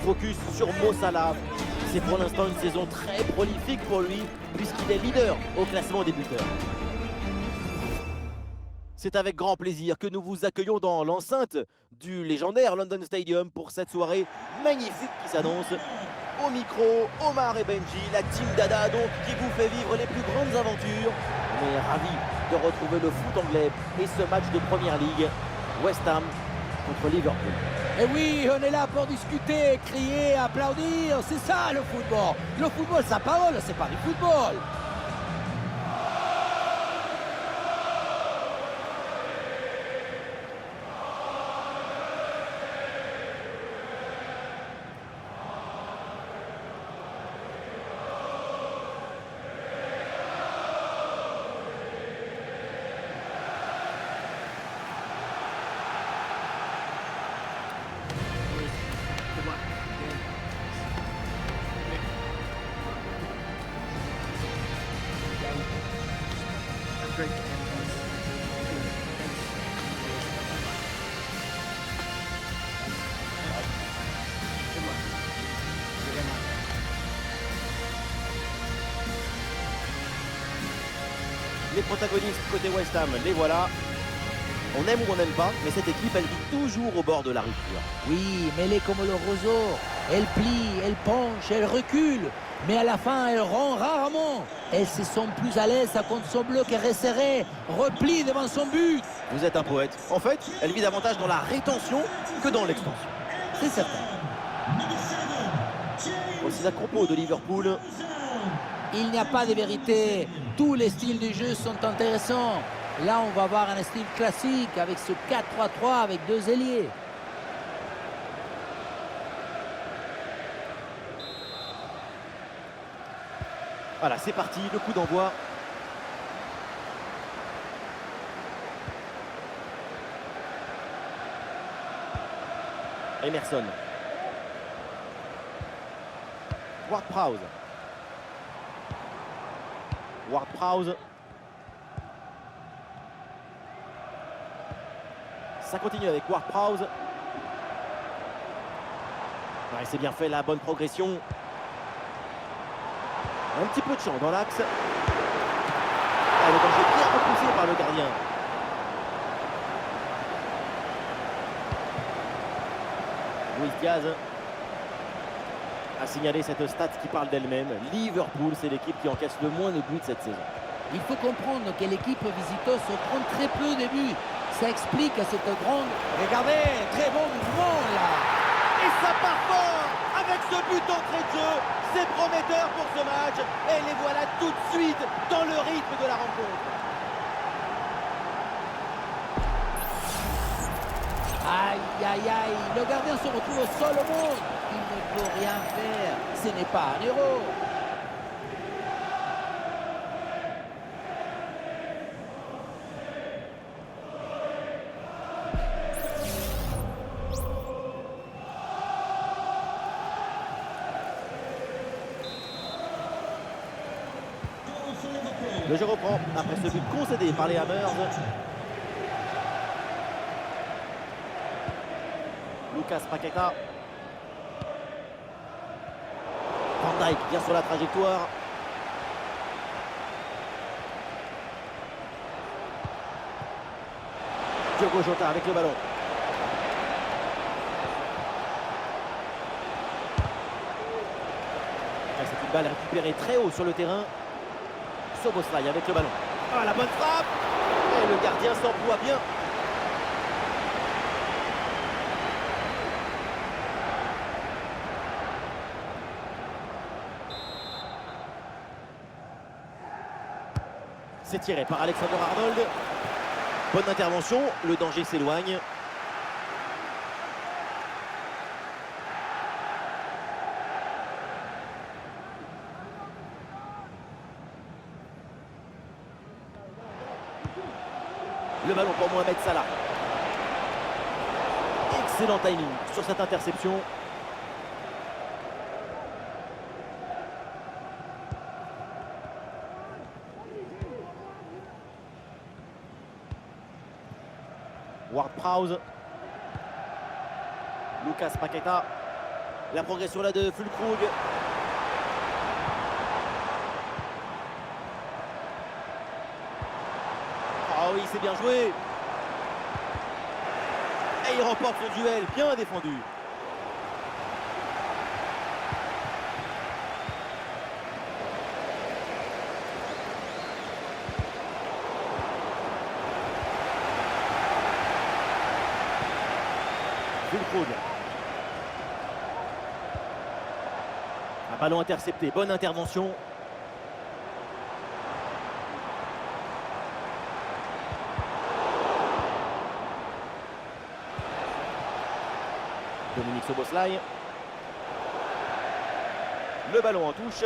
Focus sur Mo Salah. C'est pour l'instant une saison très prolifique pour lui, puisqu'il est leader au classement des buteurs. C'est avec grand plaisir que nous vous accueillons dans l'enceinte du légendaire London Stadium pour cette soirée magnifique qui s'annonce. Au micro, Omar et Benji, la team Dada donc qui vous fait vivre les plus grandes aventures. On est ravis de retrouver le foot anglais et ce match de Première Ligue, West Ham contre Liverpool. Et oui, on est là pour discuter, crier, applaudir, c'est ça le football. Le football, sa parole, c'est pas du football. Les protagonistes côté West Ham, les voilà. On aime ou on n'aime pas, mais cette équipe, elle vit toujours au bord de la rupture. Oui, mais elle est comme le roseau. Elle plie, elle penche, elle recule. Mais à la fin, elle rend rarement. Elle se sent plus à l'aise contre son bloc est resserré, replie devant son but. Vous êtes un poète. En fait, elle vit davantage dans la rétention que dans l'extension. C'est certain. Voici la compo de Liverpool. Il n'y a pas de vérité. Tous les styles de jeu sont intéressants. Là, on va voir un style classique avec ce 4-3-3 avec deux ailiers. Voilà, c'est parti, le coup d'envoi. Emerson. Ward-Prowse. Ward-Prowse. Ça continue avec Ward-Prowse. Ouais, c'est bien fait, la bonne progression. Un petit peu de champ dans l'axe. Ah, le danger bien repoussé par le gardien. Luis Diaz a signalé cette stat qui parle d'elle-même. Liverpool, c'est l'équipe qui encaisse le moins de buts cette saison. Il faut comprendre que l'équipe visiteuse se prend très peu de buts. Ça explique cette grande... Regardez, très bon mouvement là. Et ça part fort avec ce but d'entrée de jeu. C'est prometteur pour ce match. Et les voilà tout de suite dans le rythme de la rencontre. Aïe, aïe, aïe. Le gardien se retrouve seul au monde. Il ne peut rien faire. Ce n'est pas un héros. Le jeu reprend après ce but concédé par les Hammers. Lucas Paqueta. Van Dijk bien sur la trajectoire. Diogo Jota avec le ballon. C'est une balle récupérée très haut sur le terrain. Soboslai avec le ballon. Ah, la bonne frappe. Et le gardien s'emploie bien. C'est tiré par Alexander Arnold. Bonne intervention, le danger s'éloigne. Le ballon pour Mohamed Salah. Excellent timing sur cette interception. Ward-Prowse. Lucas Paqueta. La progression là de Füllkrug. Ah oui, c'est bien joué. Et il remporte son duel, bien défendu. Füllkrug. Un ballon intercepté, bonne intervention. Dominique Szoboszlai. Le ballon en touche.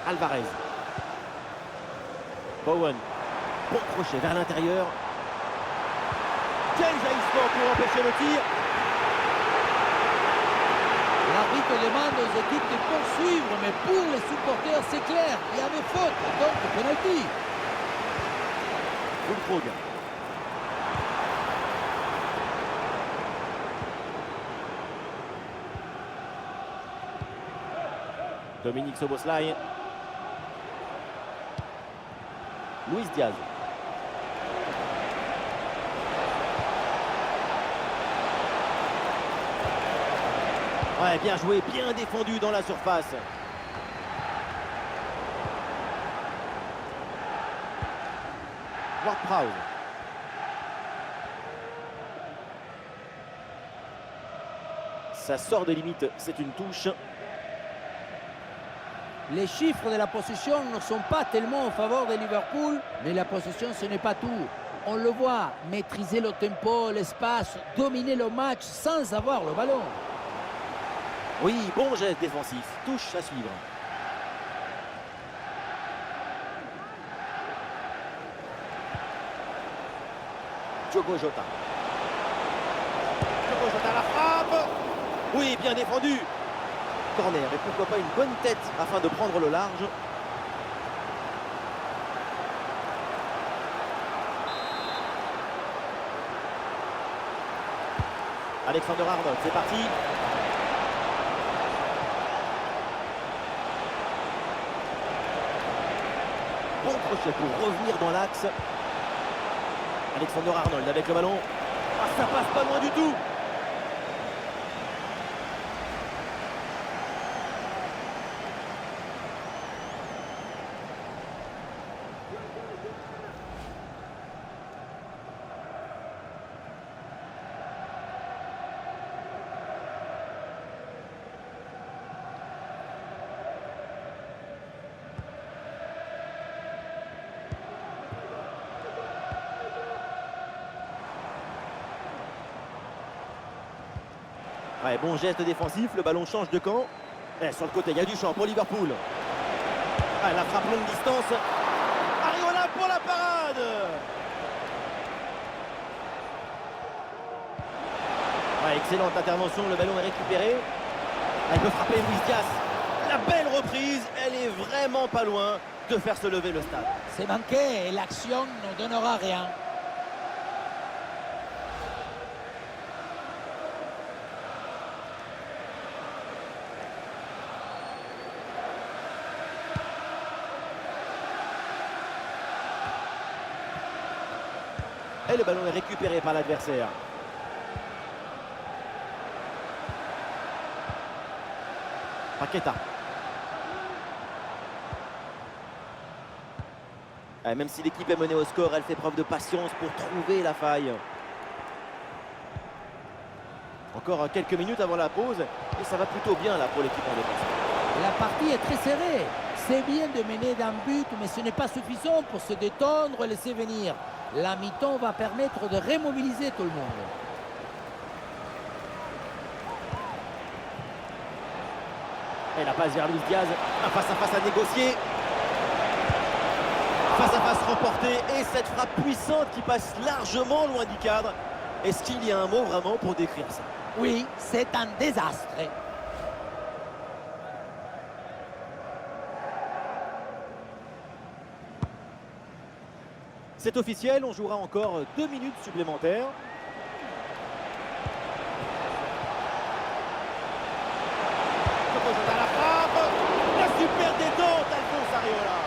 Alvarez. Bowen. Bon crochet vers l'intérieur. Quel jaillissement pour empêcher le tir. L'arbitre demande aux équipes de poursuivre, mais pour les supporters, c'est clair, il y avait faute, donc penalty. Füllkrug. Dominique Szoboszlai. Luis Diaz. Ouais, bien joué, bien défendu dans la surface. Ward-Prowse. Ça sort de limite, c'est une touche. Les chiffres de la possession ne sont pas tellement en faveur de Liverpool, mais la possession, ce n'est pas tout. On le voit, maîtriser le tempo, l'espace, dominer le match sans avoir le ballon. Oui, bon geste défensif, touche à suivre. Diogo Jota. Diogo Jota, la frappe. Oui, bien défendu. Corner, et pourquoi pas une bonne tête afin de prendre le large. Alexander-Arnold, c'est parti. Bon crochet pour revenir dans l'axe. Alexander-Arnold avec le ballon. Ah, ça passe pas loin du tout. Ouais, bon geste défensif, le ballon change de camp. Et sur le côté, il y a du champ pour Liverpool. Ah, la frappe longue distance. Areola pour la parade. Ouais, excellente intervention, le ballon est récupéré. Elle peut frapper Luis Diaz. La belle reprise, elle est vraiment pas loin de faire se lever le stade. C'est manqué et l'action ne donnera rien. Et le ballon est récupéré par l'adversaire. Paqueta. Même si l'équipe est menée au score, elle fait preuve de patience pour trouver la faille. Encore quelques minutes avant la pause et ça va plutôt bien là pour l'équipe en défense. La partie est très serrée. C'est bien de mener d'un but, mais ce n'est pas suffisant pour se détendre et laisser venir. La mi-temps va permettre de remobiliser tout le monde. Et la passe vers Luis Diaz. Un face-à-face à négocier. Face-à-face remporté. Et cette frappe puissante qui passe largement loin du cadre. Est-ce qu'il y a un mot vraiment pour décrire ça? Oui, c'est un désastre. C'est officiel, on jouera encore 2 minutes supplémentaires. À la frappe, la super détente, Alphonse Areola.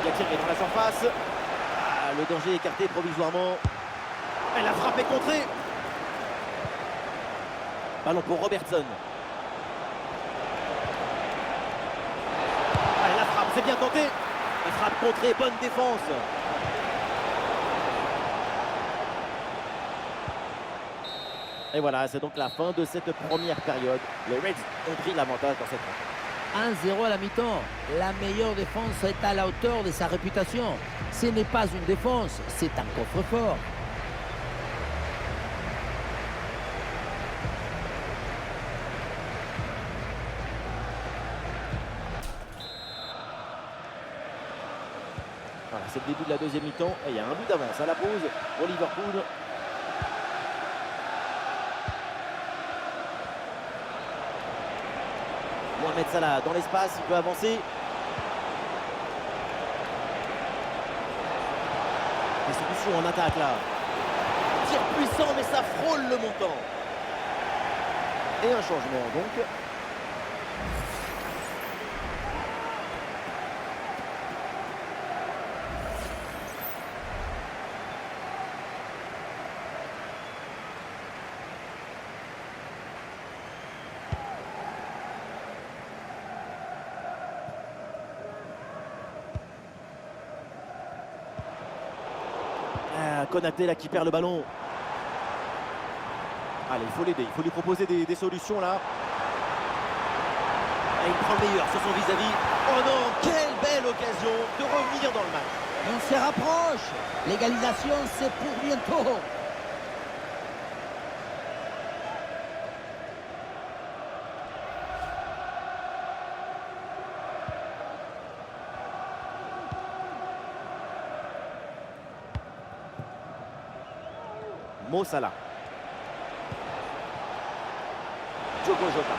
Galtier est dans la surface. Ah, le danger écarté provisoirement. Et la frappe est contrée. Ballon pour Robertson. Allez, la frappe, c'est bien tenté. La frappe contrée, bonne défense. Et voilà, c'est donc la fin de cette première période. Les Reds ont pris l'avantage dans cette rencontre. 1-0 à la mi-temps. La meilleure défense est à la hauteur de sa réputation. Ce n'est pas une défense, c'est un coffre-fort. Voilà, c'est le début de la deuxième mi-temps. Et il y a un but d'avance à la pause pour Liverpool. Mohamed Salah dans l'espace, il peut avancer. Des solutions en attaque là. Tir puissant, mais ça frôle le montant. Et un changement donc. Konaté là qui perd le ballon. Allez, il faut l'aider, il faut lui proposer des solutions là. Et il prend le meilleur sur son vis-à-vis. Oh non, quelle belle occasion de revenir dans le match. On se rapproche. L'égalisation, c'est pour bientôt. Mo Salah. Diogo Jota.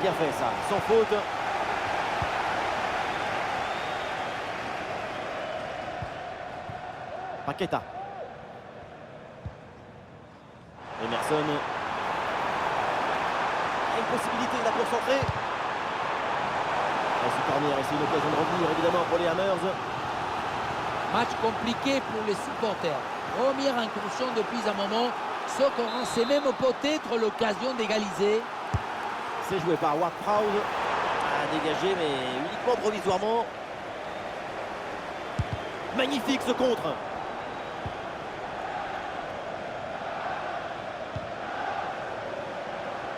Bien fait ça, sans faute. Paqueta. Emerson. Une possibilité là pour centrer. Ce corner, et c'est une occasion de revenir évidemment pour les Hammers. Match compliqué pour les supporters. Première incursion depuis un moment, ce qu'on sait même peut-être l'occasion d'égaliser. C'est joué par Ward-Prowse. À dégager, mais uniquement provisoirement. Magnifique ce contre.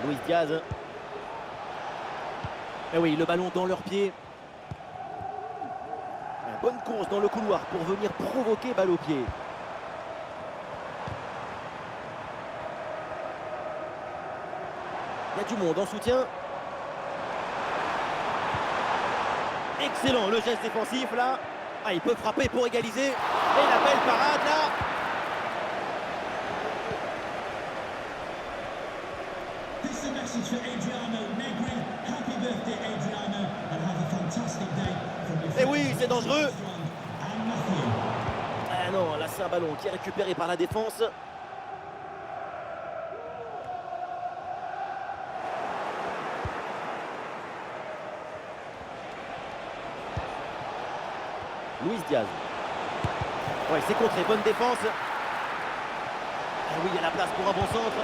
Luis Diaz. Et oui, le ballon dans leurs pieds. Bonne course dans le couloir pour venir provoquer balle au pied. Il y a du monde en soutien. Excellent le geste défensif là. Ah, il peut frapper pour égaliser. Et la belle parade là. Et oui, c'est dangereux. Ah non, là c'est un ballon qui est récupéré par la défense. Luis Diaz. Ouais, c'est contré, bonne défense. Ah oui, il y a la place pour un bon centre.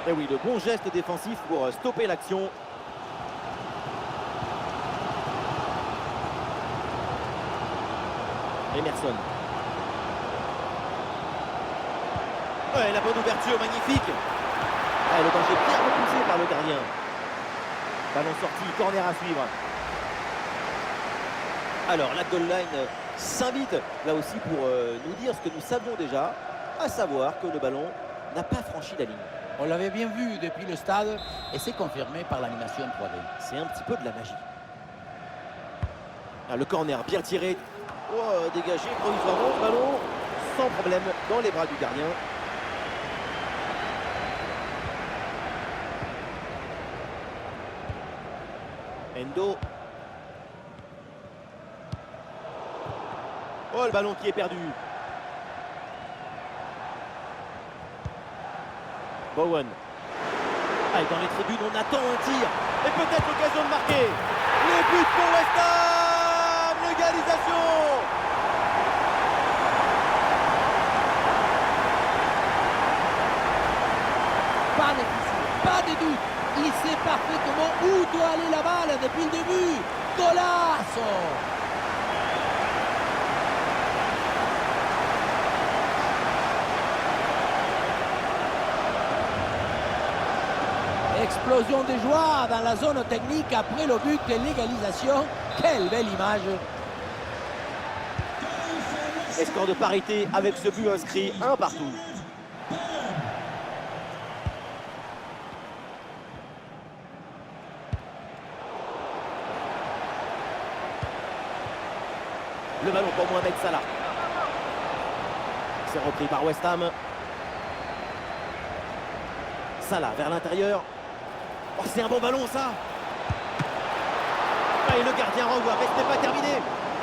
Et oui, le bon geste défensif pour stopper l'action. Emerson. Ouais, la bonne ouverture, magnifique. Ouais, le danger bien repoussé par le gardien. Ballon sorti, corner à suivre. Alors, la goal line s'invite là aussi pour nous dire ce que nous savions déjà, à savoir que le ballon n'a pas franchi la ligne. On l'avait bien vu depuis le stade et c'est confirmé par l'animation 3D. C'est un petit peu de la magie. Ah, le corner bien tiré. Oh, dégagé provisoirement le ballon. Sans problème dans les bras du gardien. Endo. Oh, le ballon qui est perdu. Bowen. Allez, dans les tribunes, on attend un tir. Et peut-être l'occasion de marquer. Le but pour West Ham. L'égalisation. Pas de soucis, pas de doute. Il sait parfaitement où doit aller la balle depuis le début. Golazo! Explosion de joie dans la zone technique après le but de l'égalisation. Quelle belle image! Et score de parité avec ce but inscrit, un partout. Le ballon pour Mohamed Salah. C'est repris par West Ham. Salah vers l'intérieur. Oh, c'est un bon ballon ça. Et le gardien renvoie, mais ce n'est pas terminé.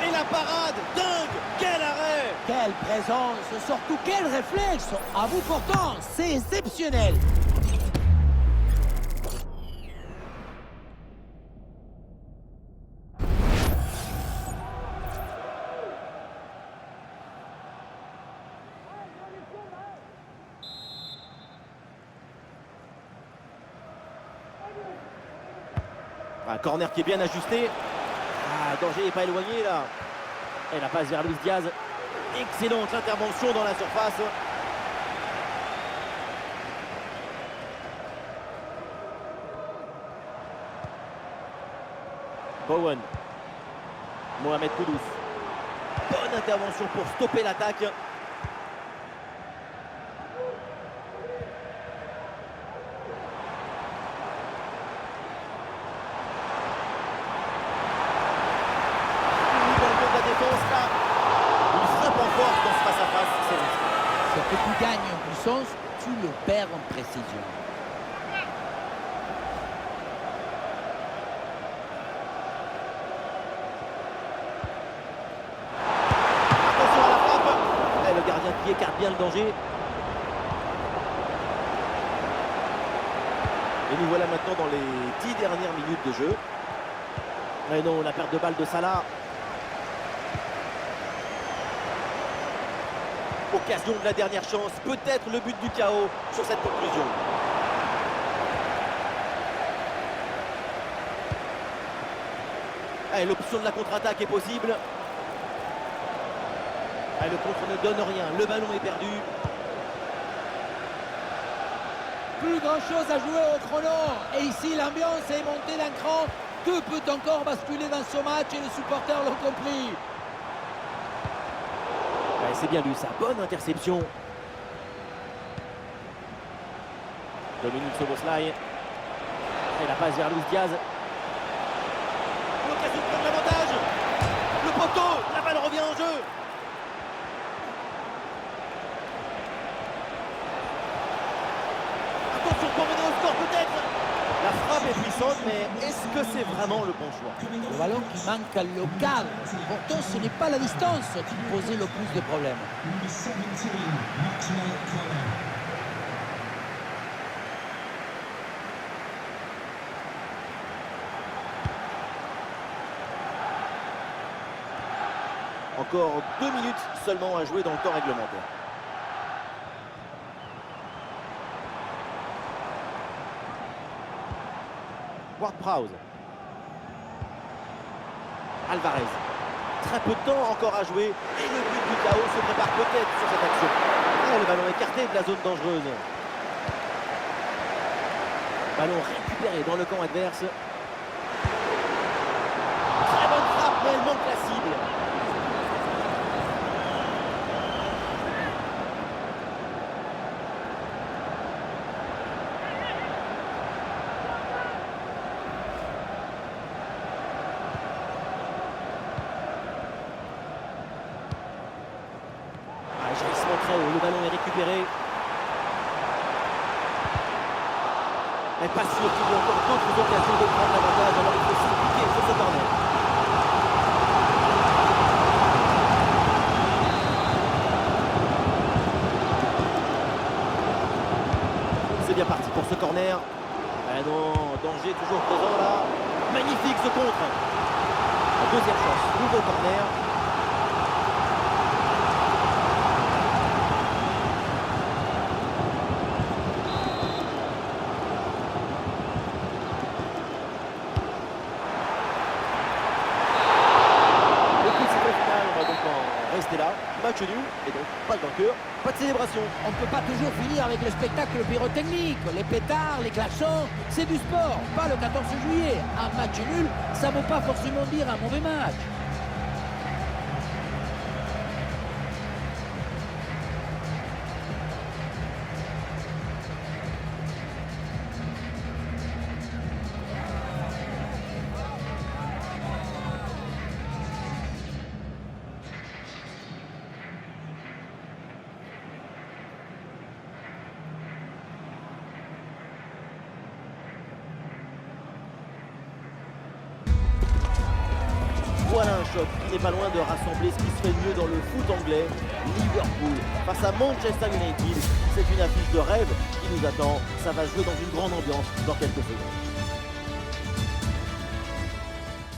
Et la parade, dingue. Quel arrêt. Quelle présence, surtout quel réflexe. À bout portant, c'est exceptionnel. Un corner qui est bien ajusté. Ah, danger n'est pas éloigné là. Et la passe vers Luis Diaz. Excellente intervention dans la surface. Bowen. Mohamed Kudus. Bonne intervention pour stopper l'attaque. Que tu gagnes en puissance, tu le perds en précision. Attention à la frappe. Et le gardien qui écarte bien le danger. Et nous voilà maintenant dans les 10 dernières minutes de jeu. Mais non, la perte de balle de Salah. Occasion de la dernière chance, peut-être le but du chaos sur cette conclusion. L'option de la contre-attaque est possible. Le contre ne donne rien, le ballon est perdu. Plus grand chose à jouer au chrono. Et ici, l'ambiance est montée d'un cran. Tout peut encore basculer dans ce match et les supporters l'ont compris. C'est bien lui, sa bonne interception. Dominique Szoboszlai. Et la passe vers Luis Diaz. L'occasion de prendre l'avantage. Le poteau, la balle revient en jeu. Attention pour mener au score peut-être. La frappe est puissante, mais est-ce que c'est vraiment le bon choix? Le ballon qui manque le cadre. Pourtant, ce n'est pas la distance qui posait le plus de problèmes. Encore 2 minutes seulement à jouer dans le temps réglementaire. Ward-Prowse. Alvarez. Très peu de temps encore à jouer. Et le but du chaos se prépare peut-être sur cette action. Le ballon écarté de la zone dangereuse. Ballon récupéré dans le camp adverse. Très bonne frappe, mais elle manque la cible. très haut, le ballon est récupéré. Mais pas sûr qu'il y ait encore d'autres occasions de prendre l'avantage, alors il faut s'impliquer sur ce corner. C'est bien parti pour ce corner. Ah non, danger toujours présent là. Magnifique ce contre. La deuxième chance, nouveau corner. Le coup de sifflet final, on va donc en rester là. Match nul et donc pas de vainqueur, pas de célébration. On ne peut pas toujours finir avec le spectacle pyrotechnique, les pétards, les klaxons, c'est du sport, pas le 14 juillet. Un match nul, ça ne veut pas forcément dire un mauvais match. Voilà un choc qui n'est pas loin de rassembler ce qui se fait mieux dans le foot anglais. Liverpool face à Manchester United. C'est une affiche de rêve qui nous attend. Ça va se jouer dans une grande ambiance dans quelques secondes.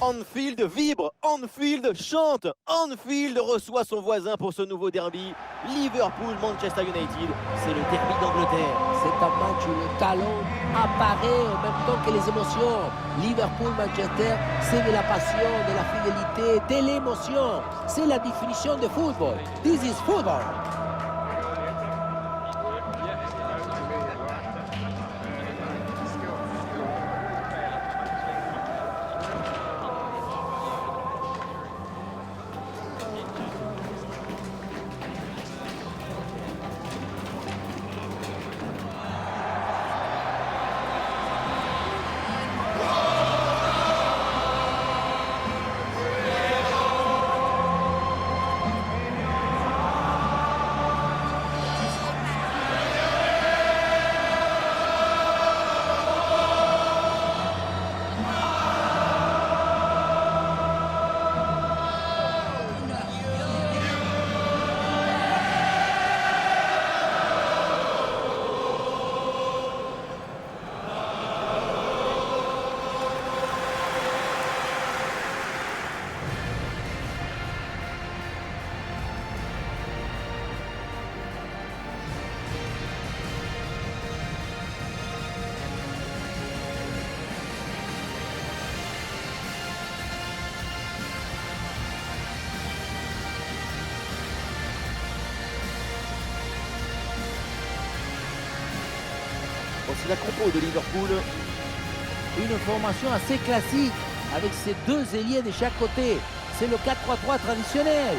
Anfield vibre, Anfield chante, Anfield reçoit son voisin pour ce nouveau derby. Liverpool-Manchester United, c'est le derby d'Angleterre. C'est un match où le talent apparaît en même temps que les émotions. Liverpool-Manchester, c'est de la passion, de la fidélité, de l'émotion. C'est la définition de football. This is football. Voici la compo de Liverpool. Une formation assez classique avec ses deux ailiers de chaque côté. C'est le 4-3-3 traditionnel.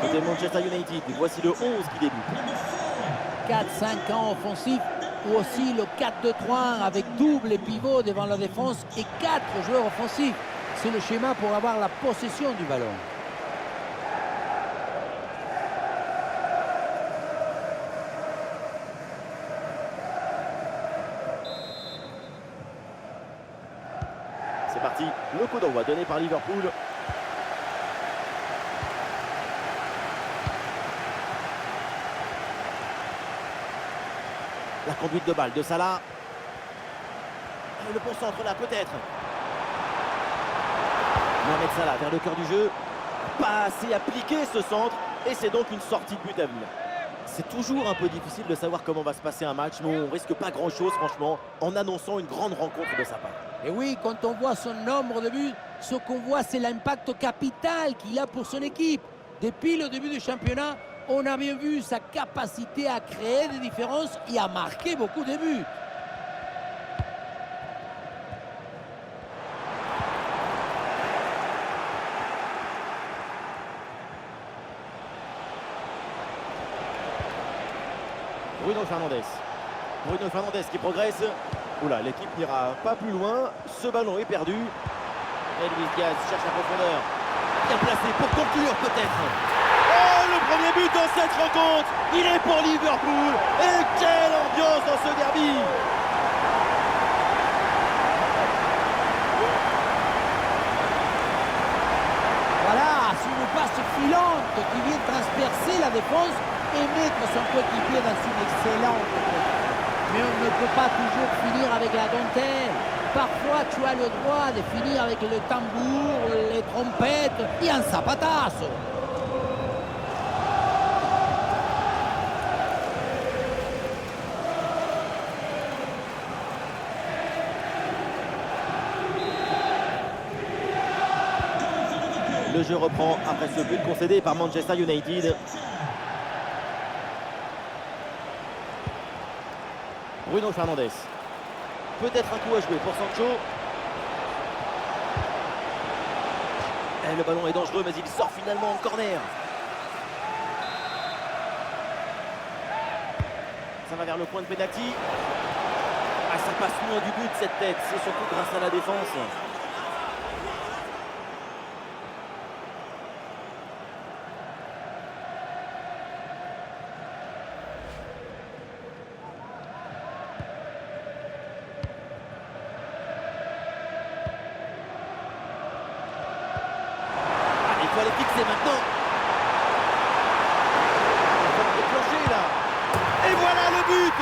Côté Manchester United, voici le 11 qui débute. 4-5 ans offensifs ou aussi le 4-2-3 avec double pivot devant la défense et 4 joueurs offensifs. C'est le schéma pour avoir la possession du ballon. C'est parti, le coup d'envoi donné par Liverpool. La conduite de balle de Salah. Et le bon centre là peut-être. Mohamed Salah vers le cœur du jeu. Pas assez appliqué ce centre. Et c'est donc une sortie de but à venir. C'est toujours un peu difficile de savoir comment va se passer un match, mais on risque pas grand-chose franchement en annonçant une grande rencontre de sa part. Et oui, quand on voit son nombre de buts, ce qu'on voit, c'est l'impact capital qu'il a pour son équipe. Depuis le début du championnat, on a bien vu sa capacité à créer des différences et à marquer beaucoup de buts. Bruno Fernandes. Bruno Fernandes qui progresse. Oula, l'équipe n'ira pas plus loin. Ce ballon est perdu. Et Luis Diaz cherche la profondeur. Bien placé pour conclure peut-être. Oh, le premier but dans cette rencontre. Il est pour Liverpool. Et quelle ambiance dans ce derby. Voilà, c'est une passe filante qui vient transpercer la défense et mettre son coéquipier dans une excellente position. Mais on ne peut pas toujours finir avec la dentelle. Parfois, tu as le droit de finir avec le tambour, les trompettes et un zapatazo. Le jeu reprend après ce but concédé par Manchester United. Bruno Fernandes. Peut-être un coup à jouer pour Sancho. Et le ballon est dangereux, mais il sort finalement en corner. Ça va vers le point de pénalty. Ah, ça passe loin du but cette tête. C'est surtout grâce à la défense. Il faut aller fixer maintenant. Il faut déclencher là. Et voilà le but.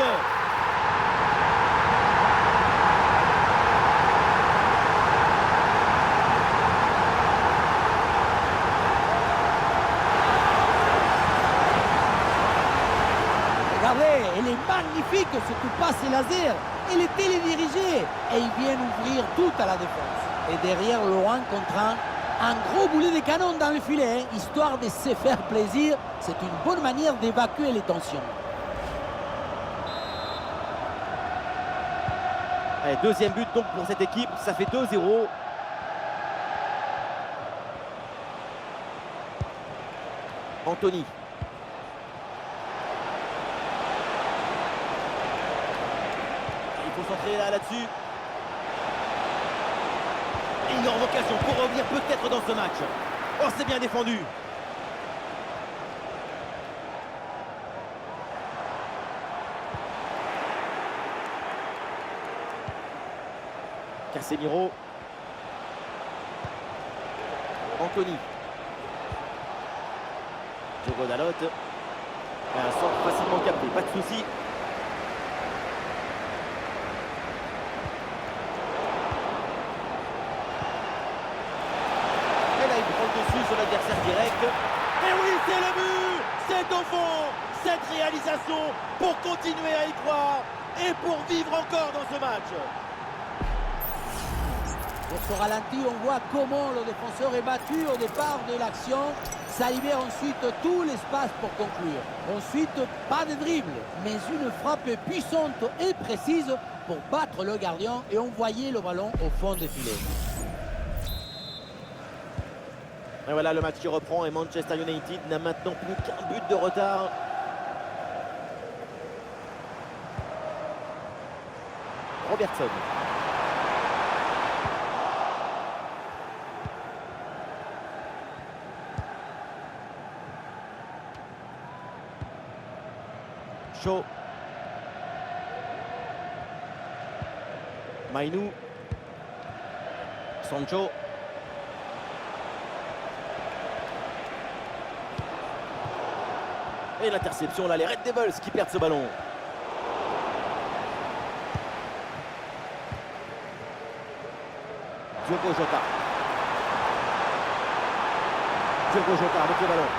Regardez, elle est magnifique cette passe laser. Elle est télédirigée et il vient ouvrir toute à la défense. Et derrière, loin contre un gros boulet de canon dans le filet, hein, histoire de se faire plaisir. C'est une bonne manière d'évacuer les tensions. Allez, deuxième but donc pour cette équipe, ça fait 2-0. Anthony. Il faut s'entrer là-dessus. Et il aura vocation pour revenir peut-être dans ce match. Oh, c'est bien défendu. Casemiro. Anthony. Diogo Dalot. Un centre facilement capté, pas de souci. Et là, il prend le dessus sur l'adversaire direct. Et oui, c'est le but. C'est au fond. Cette réalisation pour continuer à y croire et pour vivre encore dans ce match. Pour ce ralenti, on voit comment le défenseur est battu au départ de l'action. Ça libère ensuite tout l'espace pour conclure. Ensuite, pas de dribble, mais une frappe puissante et précise pour battre le gardien et envoyer le ballon au fond des filets. Et voilà le match qui reprend et Manchester United n'a maintenant plus qu'un but de retard. Robertson. Shaw. Mainou. Sancho. Et l'interception là, les Red Devils qui perdent ce ballon. Diogo Jota. Diogo Jota avec le ballon.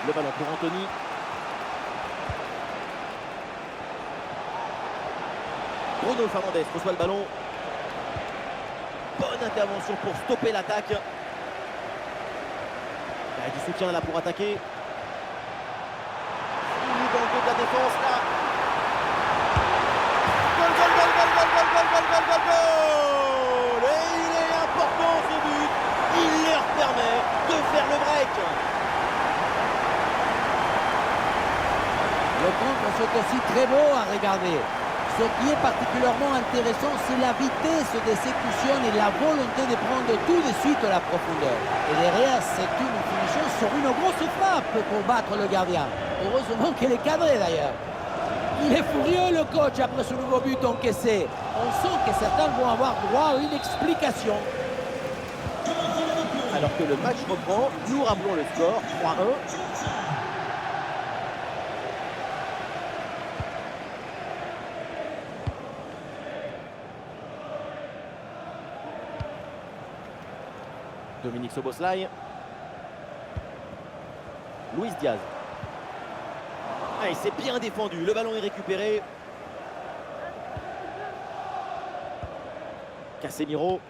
Le ballon pour Anthony. Bruno Fernandes reçoit le ballon. Bonne intervention pour stopper l'attaque. Il y a du soutien là pour attaquer. Il est dans le dos de la défense là. Goal, goal, goal, goal, goal, goal, goal, goal, goal, goal, goal. Et il est important ce but. Il leur permet de faire le break. aussi très beau à regarder. Ce qui est particulièrement intéressant, c'est la vitesse d'exécution et la volonté de prendre tout de suite la profondeur. Et derrière, c'est une finition sur une grosse frappe pour battre le gardien. Heureusement qu'elle est cadrée d'ailleurs. Il est furieux le coach après ce nouveau but encaissé. On sent que certains vont avoir droit à une explication. Alors que le match reprend, nous rappelons le score 3-1. Dominique Szoboszlai. Luis Diaz. Ah, il s'est bien défendu. Le ballon est récupéré. Casemiro.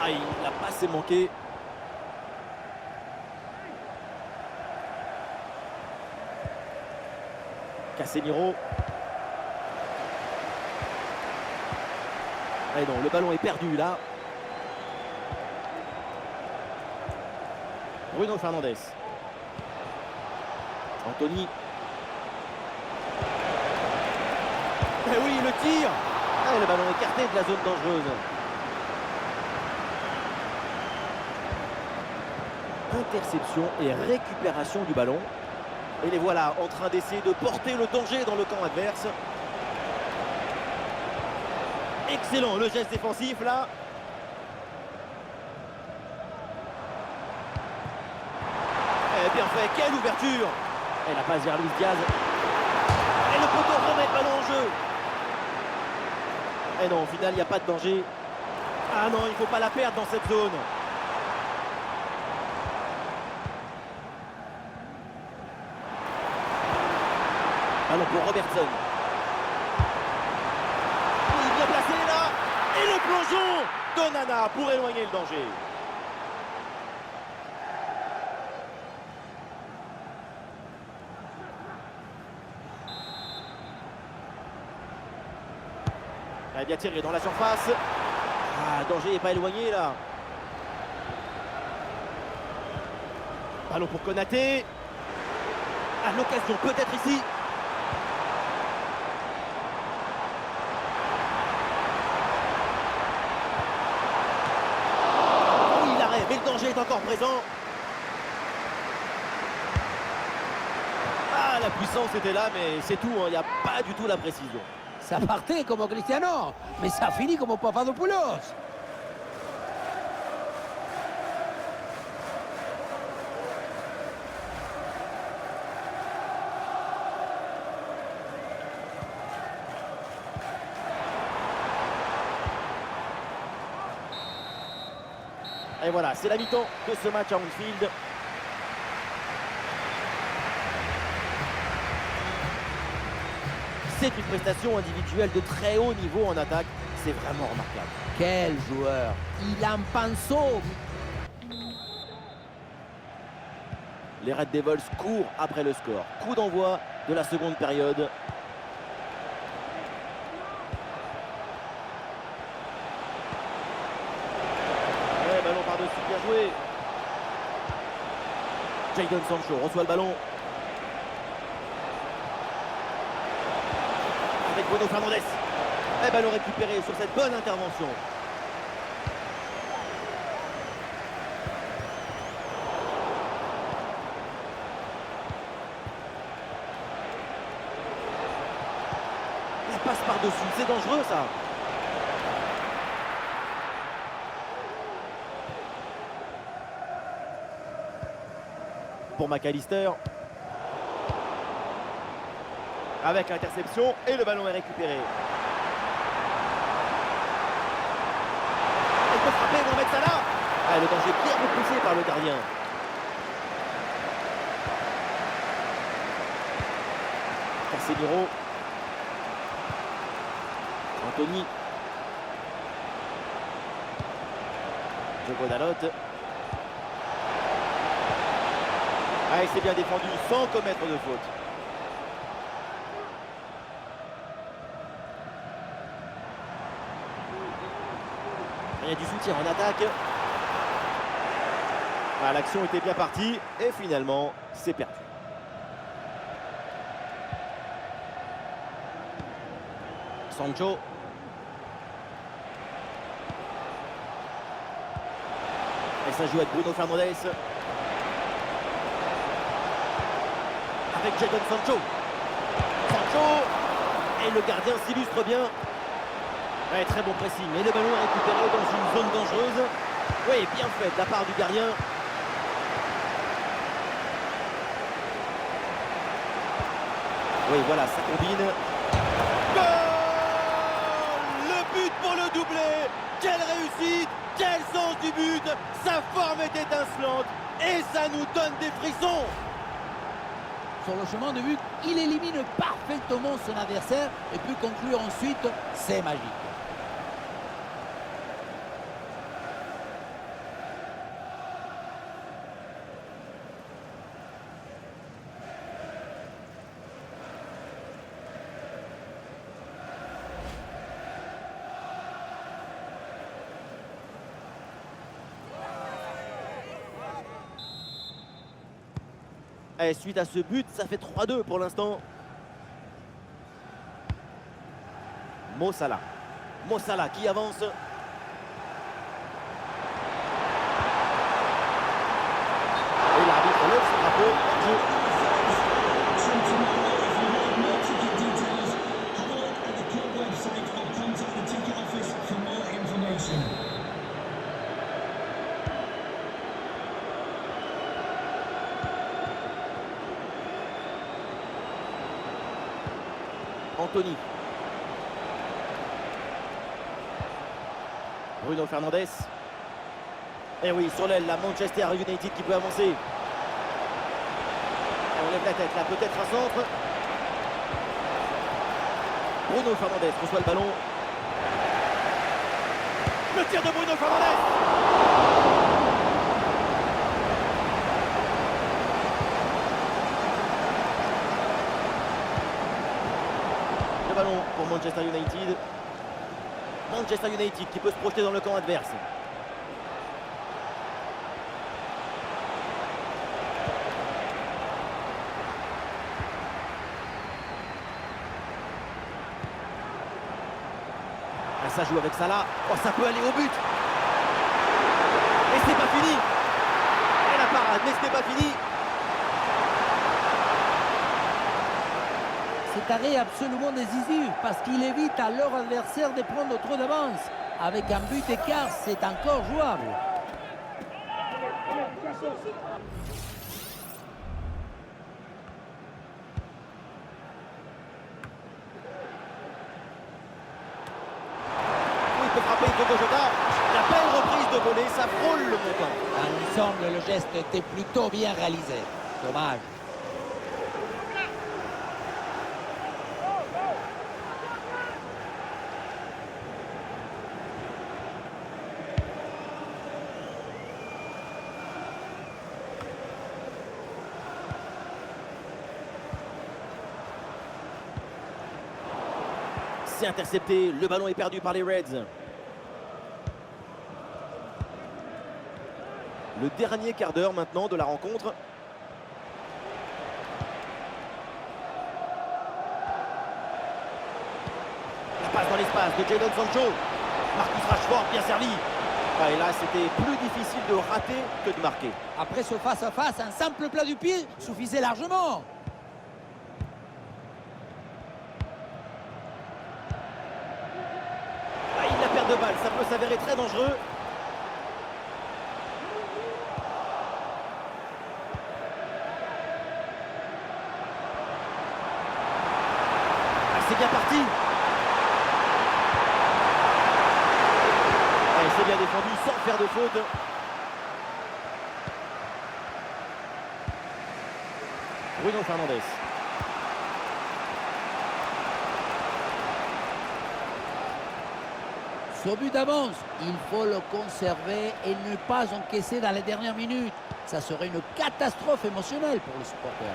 Ah, la passe est manquée. Casemiro. Ah non, le ballon est perdu là. Bruno Fernandes. Anthony. Eh oui, le tir. Ah, le ballon écarté de la zone dangereuse. Interception et récupération du ballon. Et les voilà en train d'essayer de porter le danger dans le camp adverse. Excellent le geste défensif là. Et bien fait, quelle ouverture. Et la passe vers Luis Diaz. Et le poteau remet le ballon en jeu. Et non, au final, il n'y a pas de danger. Ah non, il ne faut pas la perdre dans cette zone. Ballon pour Robertson. Il est bien placé là. Et le plongeon d'Onana pour éloigner le danger. Il a bien tiré dans la surface. Ah, danger n'est pas éloigné là. Ballon pour Konaté. Ah, l'occasion peut-être ici. Oui, l'arrêt, mais le danger est encore présent. Ah, la puissance était là, mais c'est tout, il n'y a pas du tout la précision. Ça partait comme Cristiano, mais ça finit comme Papadopoulos. Et voilà, c'est la mi-temps de ce match à Anfield. C'est une prestation individuelle de très haut niveau en attaque. C'est vraiment remarquable. Quel joueur! Il en pense. Les Red Devils courent après le score. Coup d'envoi de la seconde période. Ouais, ballon par-dessus, bien joué. Jadon Sancho reçoit le ballon. Avec Bruno Fernandes. Et ballon récupéré sur cette bonne intervention. La passe par-dessus, c'est dangereux ça. Pour McAllister. Avec l'interception et le ballon est récupéré. Il peut frapper Mohamed Salah. Ah, le danger bien repoussé par le gardien. Casemiro. Anthony. Diogo Dalot. Ah, il s'est bien défendu sans commettre de faute. Il y a du soutien en attaque. Ah, l'action était bien partie et finalement, c'est perdu. Sancho. Et ça joue avec Bruno Fernandes. Avec Jadon Sancho. Sancho. Et le gardien s'illustre bien. Ouais, très bon pressing. Et le ballon est récupéré dans une zone dangereuse. Oui, bien fait de la part du gardien. Oui, voilà, ça combine. Goal! Le but pour le doublé. Quelle réussite! Quel sens du but! Sa forme est étincelante et ça nous donne des frissons. Sur le chemin de but, il élimine parfaitement son adversaire et peut conclure ensuite, c'est magique. Et suite à ce but, ça fait 3-2 pour l'instant. Mo Salah. Mo Salah qui avance. Et l'arbitre lève son drapeau. Anthony. Bruno Fernandes. Et oui, sur l'aile, la Manchester United qui peut avancer. Et on lève la tête, là, peut-être un centre. Bruno Fernandes reçoit le ballon. Le tir de Bruno Fernandes. Ballon pour Manchester United. Manchester United qui peut se projeter dans le camp adverse. Et ça joue avec Salah. Oh, ça peut aller au but. Et c'est pas fini. Et la parade, mais ce n'est pas fini. Cet arrêt est absolument décisif parce qu'il évite à leur adversaire de prendre trop d'avance. Avec un but d'écart, c'est encore jouable. Il peut frapper Diogo Jota. La belle reprise de volée, ça frôle le montant. Dans l'ensemble, le geste était plutôt bien réalisé. Dommage. C'est intercepté, le ballon est perdu par les Reds. Le dernier quart d'heure maintenant de la rencontre. La passe dans l'espace de Jadon Sancho. Marcus Rashford bien servi. Ah, et là, c'était plus difficile de rater que de marquer. Après ce face-à-face, un simple plat du pied suffisait largement. De balle, ça peut s'avérer très dangereux. Ah, c'est bien parti. Allez, c'est bien défendu sans faire de faute. Bruno Fernandes. Ce but d'avance, il faut le conserver et ne pas encaisser dans les dernières minutes. Ça serait une catastrophe émotionnelle pour les supporters.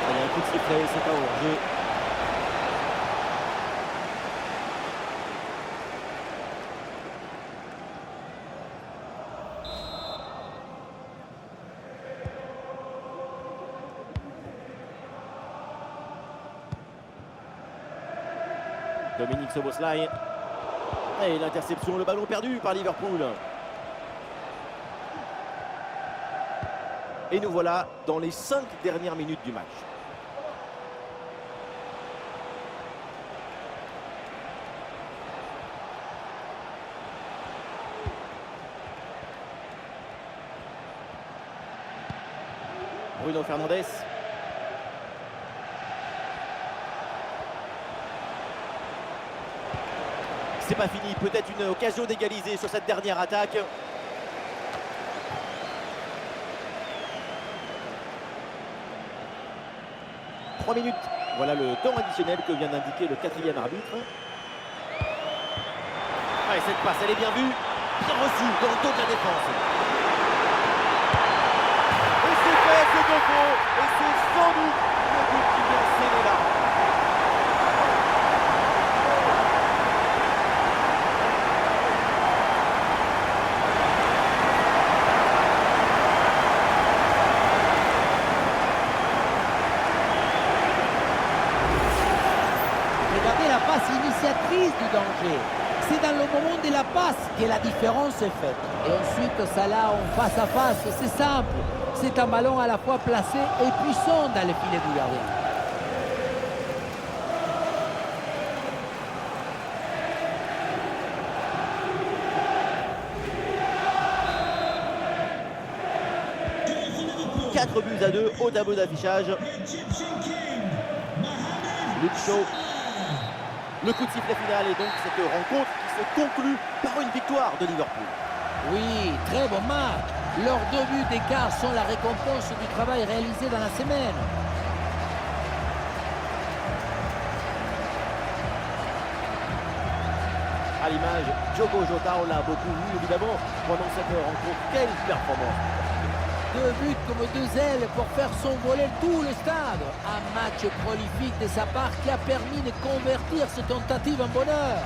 Il y a un coup de sifflet, c'est pas hors-jeu. Dominique Szoboszlai. Et l'interception, le ballon perdu par Liverpool. Et nous voilà dans les 5 dernières minutes du match. Bruno Fernandes. C'est pas fini, peut-être une occasion d'égaliser sur cette dernière attaque. Trois minutes, voilà le temps additionnel que vient d'indiquer le 4e arbitre. Ah, et cette passe, elle est bien vue, bien reçue dans le dos de la défense. Et c'est fait, c'est de faux, et c'est sans doute le but qui vient sceller là. Regardez la passe initiatrice du danger. C'est dans le moment de la passe que la différence est faite. Et ensuite, ça là, en face à face, c'est simple. C'est un ballon à la fois placé et puissant dans le filet du gardien. Quatre buts à 2 au tableau d'affichage. Luke Shaw. Le coup de sifflet final et donc cette rencontre qui se conclut par une victoire de Liverpool. Oui, très bon match. Leurs 2 buts d'écart sont la récompense du travail réalisé dans la semaine. À l'image, Diogo Jota, on l'a beaucoup vu évidemment pendant cette rencontre. Quelle performance! 2 buts comme 2 ailes pour faire s'envoler tout le stade. Un match prolifique de sa part qui a permis de convertir cette tentative en bonheur.